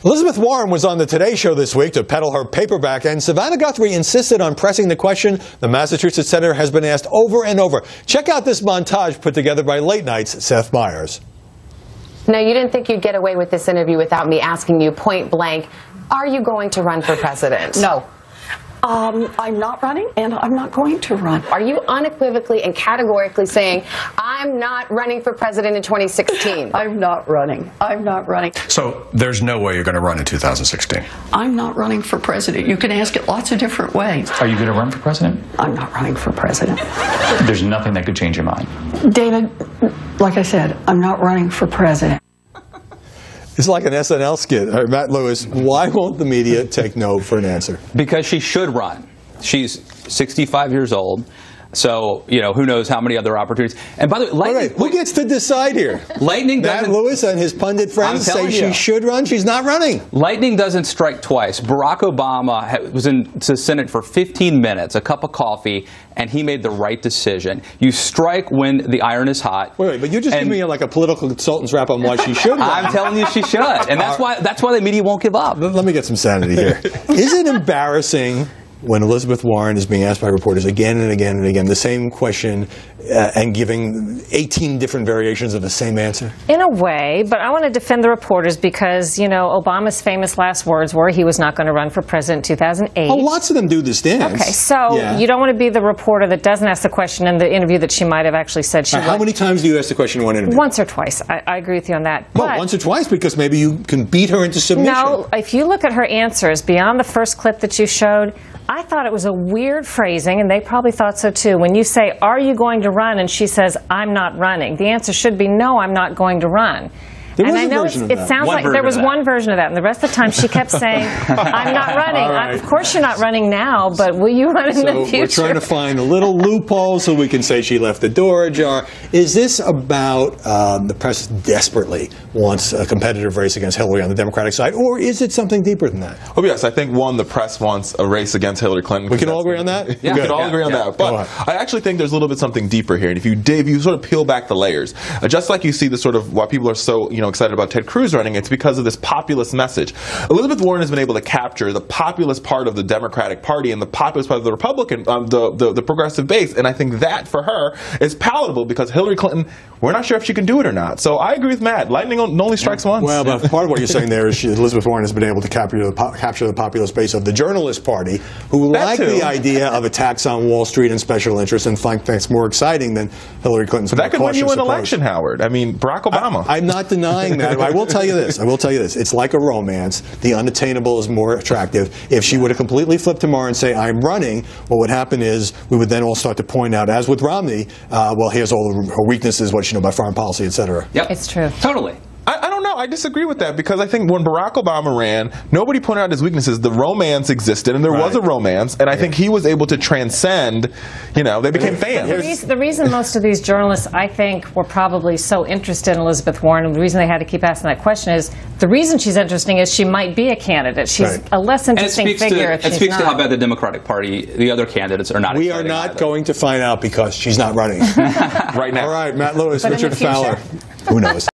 Elizabeth Warren was on the Today Show this week to peddle her paperback, and Savannah Guthrie insisted on pressing the question the Massachusetts senator has been asked over and over. Check out this montage put together by Late Night's Seth Meyers. No, you didn't think you'd get away with this interview without me asking you point blank, are you going to run for president? No. I'm not running, and I'm not going to run. Are you unequivocally and categorically saying, I'm not running for president in 2016? I'm not running. I'm not running. So there's no way you're going to run in 2016? I'm not running for president. You can ask it lots of different ways. Are you going to run for president? I'm not running for president. There's nothing that could change your mind. David, like I said, I'm not running for president. It's like an SNL skit. Matt Lewis, why won't the media take no for an answer? Because she should run. She's 65 years old. So, you know, who knows how many other opportunities. And by the way, who gets to decide here? Lightning Matt Lewis and his pundit friends say she should run. She's not running. Lightning doesn't strike twice. Barack Obama was in the Senate for 15 minutes, a cup of coffee, and he made the right decision. You strike when the iron is hot. Wait, but you just give me like a political consultant's rap on why she should run. I'm telling you she should. And that's why the media won't give up. Let me get some sanity here. Is it embarrassing when Elizabeth Warren is being asked by reporters again and again and again the same question and giving 18 different variations of the same answer? In a way, but I want to defend the reporters because, you know, Obama's famous last words were he was not going to run for president in 2008. Oh, lots of them do this dance. Okay, so you don't want to be the reporter that doesn't ask the question in the interview that she might have actually said she would. How many times do you ask the question in one interview? Once or twice. I agree with you on that. Well, once or twice because maybe you can beat her into submission. No, if you look at her answers beyond the first clip that you showed, I thought it was a weird phrasing, and they probably thought so too. When you say, are you going to run? And she says, I'm not running. The answer should be, no, I'm not going to run. There and was I know it sounds like there was one version of that, and the rest of the time she kept saying, I'm not running. Right. Of course you're not running now, but will you run in the future? We're trying to find a little loophole so we can say she left the door ajar. Is this about the press desperately wants a competitive race against Hillary on the Democratic side, or is it something deeper than that? Oh, yes. I think, one, the press wants a race against Hillary Clinton. We can all agree on that? Yeah, we can all agree on that. But I actually think there's a little bit something deeper here. And if you sort of peel back the layers, just like you see the sort of why people are so excited about Ted Cruz running, it's because of this populist message. Elizabeth Warren has been able to capture the populist part of the Democratic Party and the populist part of the Republican, the progressive base, and I think that for her is palatable because Hillary Clinton, we're not sure if she can do it or not. So I agree with Matt. Lightning only strikes once. Well, but part of what you're saying there is Elizabeth Warren has been able to capture the populist base of the Journalist Party, who like the idea of attacks on Wall Street and special interests and think that's more exciting than Hillary Clinton's. But that could win you an election, Howard. I mean, Barack Obama. I'm not denying that. I will tell you this. It's like a romance. The unattainable is more attractive. If she would have completely flipped tomorrow and say, I'm running, what would happen is we would then all start to point out, as with Romney, well, here's all her weaknesses, what she know about foreign policy, et cetera. Yep. It's true. Totally. I don't know. I disagree with that because I think when Barack Obama ran, nobody pointed out his weaknesses. The romance existed, and there was a romance, and I think he was able to transcend, they became fans. The reason most of these journalists, I think, were probably so interested in Elizabeth Warren, and the reason they had to keep asking that question is, the reason she's interesting is she might be a candidate. She's a less interesting figure if she's not. It speaks to how bad the Democratic Party, the other candidates are not. We are not going to find out because she's not running. Right now. All right, Matt Lewis, Richard Fowler. Who knows?